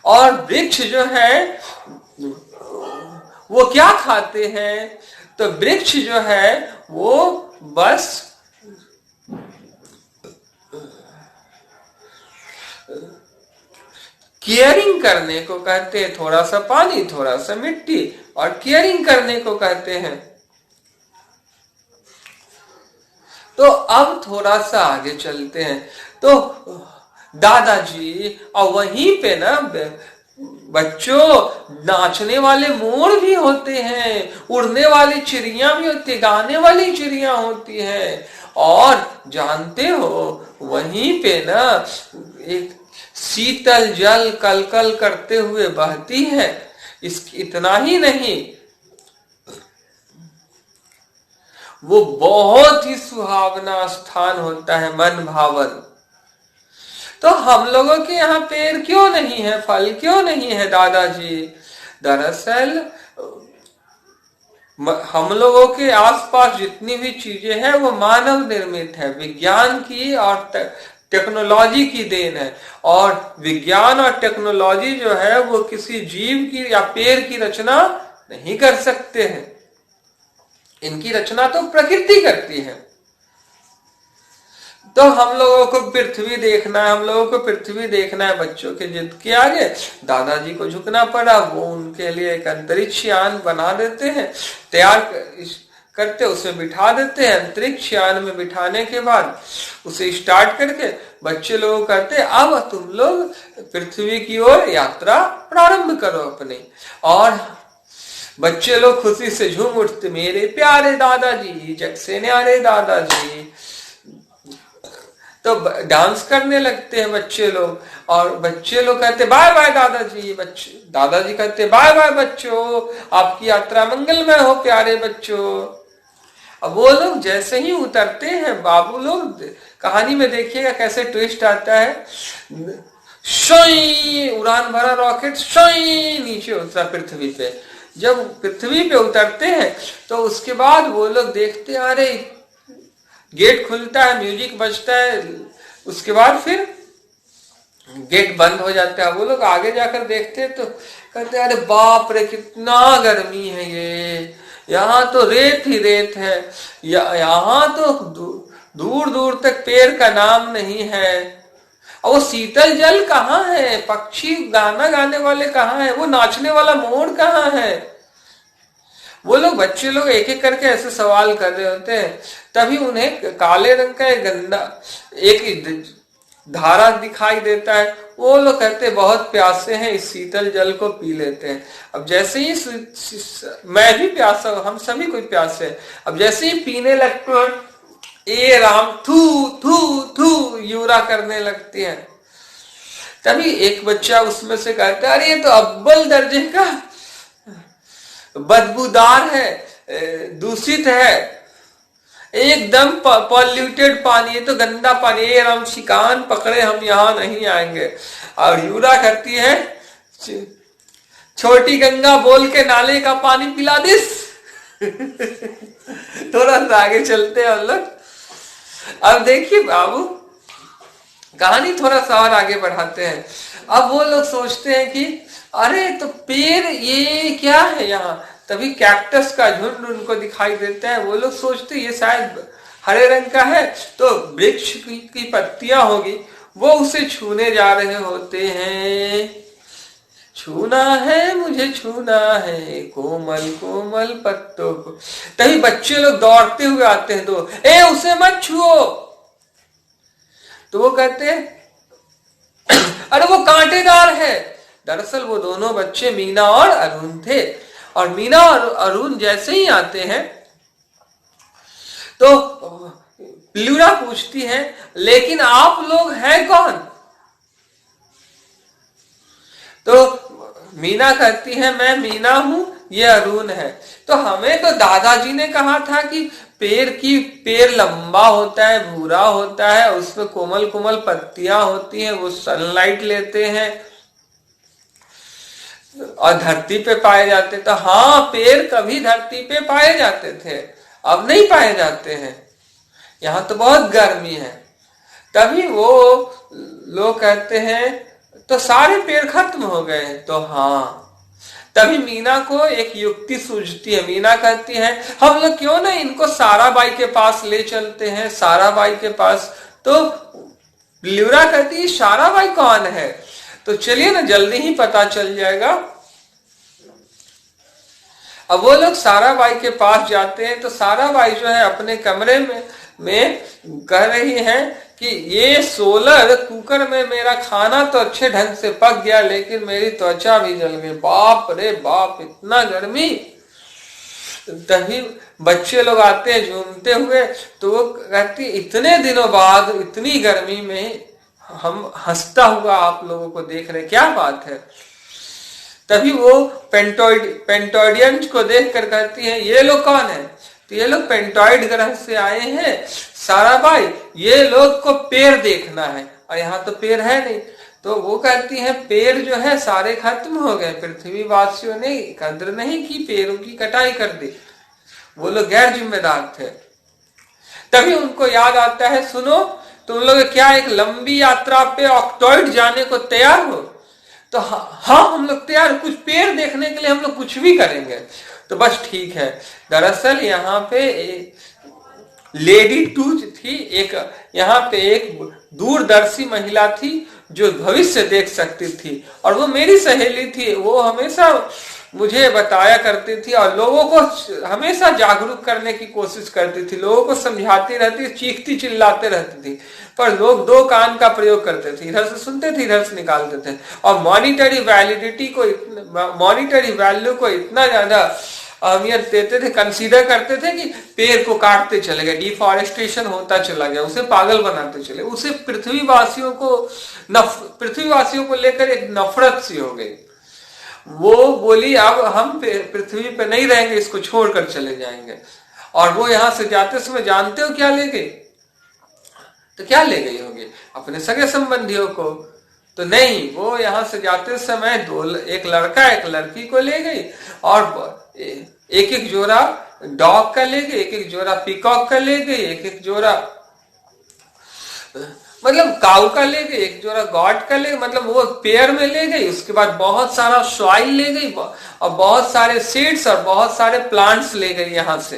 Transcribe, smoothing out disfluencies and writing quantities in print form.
और वृक्ष जो है वो क्या खाते हैं? तो वृक्ष जो है वो बस केयरिंग करने को कहते हैं, थोड़ा सा पानी, थोड़ा सा मिट्टी, और केयरिंग करने को कहते हैं। तो अब थोड़ा सा आगे चलते हैं। तो दादाजी, और वहीं पे ना बच्चों नाचने वाले मोर भी होते हैं, उड़ने वाली चिड़िया भी होती है, गाने वाली चिड़िया होती है। और जानते हो वहीं पे ना एक शीतल जल कलकल करते हुए बहती है। इतना ही नहीं, वो बहुत ही सुहावना स्थान होता है, मन भावन। तो हम लोगों के यहाँ पेड़ क्यों नहीं है, फल क्यों नहीं है दादाजी? दरअसल हम लोगों के आसपास जितनी भी चीजें हैं वो मानव निर्मित है, विज्ञान की और टेक्नोलॉजी की देन है। और विज्ञान और टेक्नोलॉजी जो है वो किसी जीव की या पेड़ की रचना नहीं कर सकते हैं। इनकी रचना तो प्रकृति करती है। तो हम लोगों को पृथ्वी देखना है, हम लोगों को पृथ्वी देखना है। बच्चों के जिद के आगे दादाजी को झुकना पड़ा। वो उनके लिए एक अंतरिक्ष यान बना देते हैं, तैयार करते, उसमें बिठा देते हैं। अंतरिक्ष यान में बिठाने के बाद उसे स्टार्ट करके बच्चे लोग कहते हैं अब तुम लोग पृथ्वी की ओर यात्रा प्रारंभ करो अपनी। और बच्चे लोग खुशी से झूम उठते, मेरे प्यारे दादाजी, जग से न्यारे दादाजी। तो डांस करने लगते हैं बच्चे लोग। और बच्चे लोग कहते बाय बाय दादाजी, बच्चे दादाजी कहते बाय बाय बच्चों, आपकी यात्रा मंगलमय हो प्यारे बच्चों। अब वो लोग जैसे ही उतरते हैं, बाबू लोग कहानी में देखिएगा कैसे ट्विस्ट आता है, शोई उड़ान भरा रॉकेट शोई नीचे उतरा पृथ्वी पे। जब पृथ्वी पे उतरते हैं तो उसके बाद वो लोग देखते हैं, अरे गेट खुलता है, म्यूजिक बजता है, उसके बाद फिर गेट बंद हो जाता है। वो लोग आगे जाकर देखते हैं तो कहते हैं अरे बाप रे कितना गर्मी है ये, यहाँ तो रेत ही रेत है, यहाँ तो दूर दूर तक पेड़ का नाम नहीं है। और वो शीतल जल कहाँ है, पक्षी गाना गाने वाले कहाँ है, वो नाचने वाला मोर कहाँ है? वो लोग बच्चे लोग एक एक करके ऐसे सवाल कर रहे होते हैं। तभी उन्हें काले रंग का एक गंदा एक धारा दिखाई देता है। वो लोग कहते हैं बहुत प्यासे हैं, इस शीतल जल को पी लेते हैं। अब जैसे ही मैं भी प्यासा हूं, हम सभी कोई प्यासे हैं। अब जैसे ही पीने लगते हैं, ए राम, थू थू थू यूरा करने लगती है। तभी एक बच्चा उसमें से कहता है अरे ये तो अव्वल दर्जे का बदबूदार है, दूषित है, एकदम पॉल्यूटेड पानी है, तो गंदा पानी। ये राम शिकान पकड़े, हम यहाँ नहीं आएंगे। और यूरा करती है छोटी गंगा बोल के नाले का पानी पिला दिस। थोड़ा सा आगे चलते हैं हम लोग। अब देखिए बाबू, कहानी थोड़ा सा और आगे बढ़ाते हैं। अब वो लोग सोचते हैं कि अरे तो पेड़ ये क्या है यहाँ? तभी कैक्टस का झुंड उनको दिखाई देता है। वो लोग सोचते ये शायद हरे रंग का है, तो वृक्ष की पत्तियां होगी। वो उसे छूने जा रहे होते हैं। छूना है मुझे, छूना है कोमल कोमल पत्तों को। तभी बच्चे लोग दौड़ते हुए आते हैं, दो ए उसे मत छुओ। तो वो कहते हैं अरे वो कांटेदार है। दरअसल वो दोनों बच्चे मीना और अरुण थे। और मीना और अरुण जैसे ही आते हैं तो प्लूरा पूछती है लेकिन आप लोग हैं कौन? तो मीना कहती है मैं मीना हूं, ये अरुण है। तो हमें तो दादाजी ने कहा था कि पेड़ लंबा होता है, भूरा होता है, उसमें कोमल कोमल पत्तियां होती हैं, वो सनलाइट लेते हैं और धरती पे पाए जाते। तो हाँ, पेड़ कभी धरती पे पाए जाते थे, अब नहीं पाए जाते हैं, यहाँ तो बहुत गर्मी है। तभी वो लोग कहते हैं तो सारे पेड़ खत्म हो गए। तो हाँ, तभी मीना को एक युक्ति सूझती है। मीना कहती है हम लोग क्यों ना इनको साराबाई के पास ले चलते हैं, साराबाई के पास। तो ल्यूरा कहती है साराबाई कौन है? तो चलिए ना, जल्दी ही पता चल जाएगा। अब वो लोग साराबाई के पास जाते हैं। तो साराबाई जो है अपने कमरे में कह रही है कि ये सोलर कुकर में मेरा खाना तो अच्छे ढंग से पक गया, लेकिन मेरी त्वचा भी जल गई। बाप रे बाप, इतना गर्मी। तभी बच्चे लोग आते हैं झूमते हुए। तो वो कहती इतने दिनों बाद इतनी गर्मी में हम हंसता हुआ आप लोगों को देख रहे, क्या बात है। तभी वो पेंटोइडियंस को देखकर कहती है ये लोग कौन है? तो ये लोग पेंटॉइड ग्रह से आए हैं साराबाई, ये लोग को पेड़ देखना है, और यहाँ तो पेड़ है नहीं। तो वो कहती है पेड़ जो है सारे खत्म हो गए, पृथ्वीवासियों ने कद्र नहीं की, पेड़ों की कटाई कर दी, वो लोग गैर जिम्मेदार थे। तभी उनको याद आता है सुनो, तुम लोग क्या एक लंबी यात्रा पे ऑक्टॉइड जाने को तैयार हो? तो हाँ हम लोग तैयार, कुछ पेड़ देखने के लिए हम लोग कुछ भी करेंगे। तो बस ठीक है। दरअसल यहाँ पे लेडी टूज थी, एक यहाँ पे एक दूरदर्शी महिला थी जो भविष्य देख सकती थी, और वो मेरी सहेली थी। वो हमेशा मुझे बताया करती थी और लोगों को हमेशा जागरूक करने की कोशिश करती थी, लोगों को समझाती रहती, चीखती चिल्लाते रहती थी। पर लोग दो कान का प्रयोग करते थे, इधर से सुनते थे इधर से निकालते थे, और मॉनिटरी वैल्यू को इतना ज्यादा अहमियत देते थे, कंसीडर करते थे कि पेड़ को काटते चले गए, डिफॉरेस्टेशन होता चला गया, उसे पागल बनाते चले, उसे पृथ्वीवासियों को लेकर एक नफरत सी हो गई। वो बोली अब हम पृथ्वी पे नहीं रहेंगे, इसको छोड़कर चले जाएंगे। और वो यहां से जाते समय जानते हो क्या ले गई? तो क्या ले गई होगी? अपने सगे संबंधियों को तो नहीं, वो यहां से जाते समय एक लड़का एक लड़की को ले गई, और एक एक जोड़ा डॉग का ले गई, एक एक जोड़ा पीकॉक का ले गई, एक एक जोड़ा मतलब काऊ का ले गई, एक जोड़ा गॉड का ले गई, मतलब वो पेड़ में ले गई। उसके बाद बहुत सारा सॉइल ले गई और बहुत सारे सीड्स और बहुत सारे प्लांट्स ले गई यहाँ से।